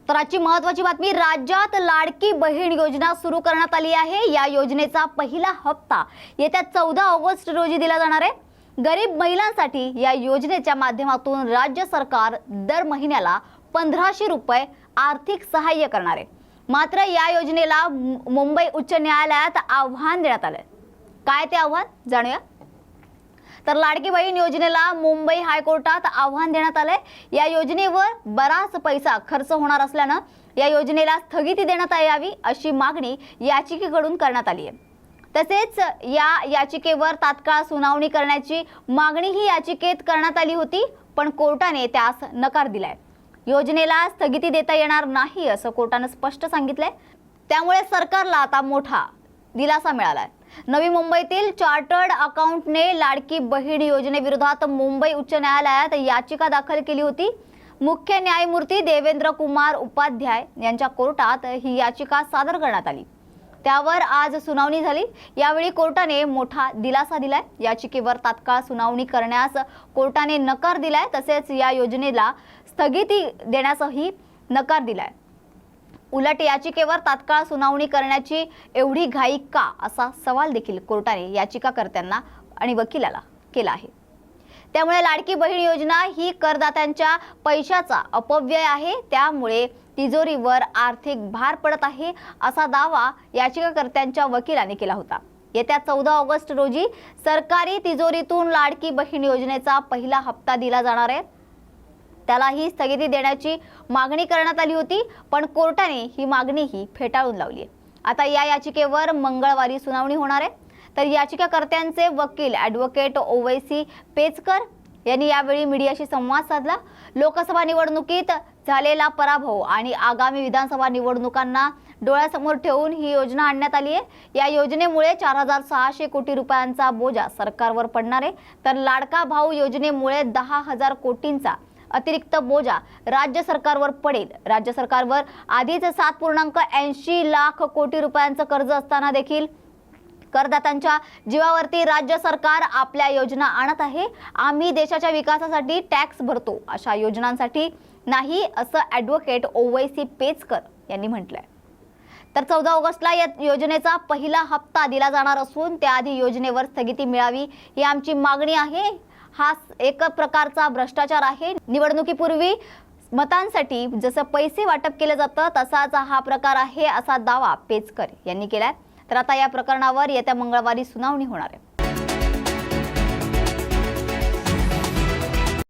तर आजची महत्त्वाची बातमी, राज्यात लाडकी बहीण योजना सुरू करण्यात आली आहे। या योजनेचा पहिला हप्ता येत्या 14 ऑगस्ट रोजी दिला जाणार आहे। गरीब महिलांसाठी या योजनेच्या माध्यमातून राज्य सरकार दर महिन्याला 1500 रुपये आर्थिक सहाय्य करणार आहे। मात्र या योजनेला मुंबई उच्च न्यायालयात आव्हान देण्यात आले। काय ते आव्हान जाणूया। तर लाडकी बहीण योजनेला मुंबई हायकोर्टात आव्हान देण्यात आले। या योजनेवर बराच पैसा खर्च होणार असल्याने या योजनेला स्थगिती देण्यात यावी अशी मागणी याचिकेकडून करण्यात आली आहे। तसेच या याचिकेवर तात्काळ सुनावणी करण्याची मागणी ही याचिकेत करण्यात आली होती, पण कोर्टाने त्यास नकार दिलाय। योजनेला स्थगिती देता येणार नाही असं कोर्टाने स्पष्ट सांगितलंय। त्यामुळे सरकारला आता मोठा दिलासा मिळालाय। नवी मुंबईतील चार्टर्ड अकाउंटने लाडकी बहीण योजनेविरोधात मुंबई उच्च न्यायालयात याचिका दाखल केली होती। मुख्य न्यायमूर्ती देवेंद्र कुमार उपाध्याय यांच्या कोर्टात ही याचिका सादर करण्यात आली। त्यावर आज सुनावणी झाली। यावेळी कोर्टाने मोठा दिलासा दिलाय। याचिकेवर तात्काळ सुनावणी करण्यास कोर्टाने नकार दिलाय। तसेच या योजनेला स्थगिती देण्यासही नकार दिलाय। उलट याचिकेवर तात्काळ सुनावणी करण्याची एवढी घाई का असा सवाल देखील कोर्टाने याचिकाकर्त्यांना आणि वकिलाला केला आहे। त्यामुळे लाडकी बहीण योजना ही करदात्यांच्या पैशाचा अपव्यय आहे, त्यामुळे तिजोरीवर आर्थिक भार पडत आहे असा दावा याचिकाकर्त्यांच्या वकिलाने केला होता। येत्या 14 ऑगस्ट रोजी सरकारी तिजोरीतून लाडकी बहीण योजनेचा पहिला हप्ता दिला जाणार आहे। त्यालाही स्थगिती देण्याची मागणी करण्यात आली होती, पण कोर्टाने ही मागणीही फेटाळून लावली आहे। आता या याचिकेवर मंगळवारी सुनावणी होणार आहे। तर याचिकाकर्त्यांचे वकील ॲडव्होकेट ओवैसी पेचकर यांनी यावेळी मीडियाशी संवाद साधला। लोकसभा निवडणुकीत झालेला पराभव आणि आगामी विधानसभा निवडणुकांना डोळ्यासमोर ठेवून ही योजना आणण्यात आली आहे। या योजनेमुळे 4600 कोटी रुपयांचा बोजा सरकारवर पडणार आहे। तर लाडका भाऊ योजनेमुळे 10,000 कोटींचा अतिरिक्त बोजा राज्य सरकारवर पडेल। राज्य सरकारवर आधीच 7.80 लाख कोटी रुपयांचं कर्ज असताना देखील करदात्यांच्या जीवावरती राज्य सरकार आपल्या योजना आणत आहे। आम्ही देशाच्या विकासासाठी टॅक्स भरतो, अशा योजनांसाठी नाही असं ॲडव्होकेट ओवैसी पेचकर यांनी म्हटलंय। तर 14 ऑगस्टला या योजनेचा पहिला हप्ता दिला जाणार असून त्याआधी योजनेवर स्थगिती मिळावी ही आमची मागणी आहे। हा एक प्रकारचा भ्रष्टाचार आहे। निवडणुकीपूर्वी मतांसाठी जसं पैसे वाटप केले जातं तसाच हा प्रकार आहे असा दावा पेचकर यांनी केलाय। तर आता या प्रकरणावर येत्या मंगळवारी सुनावणी होणार आहे।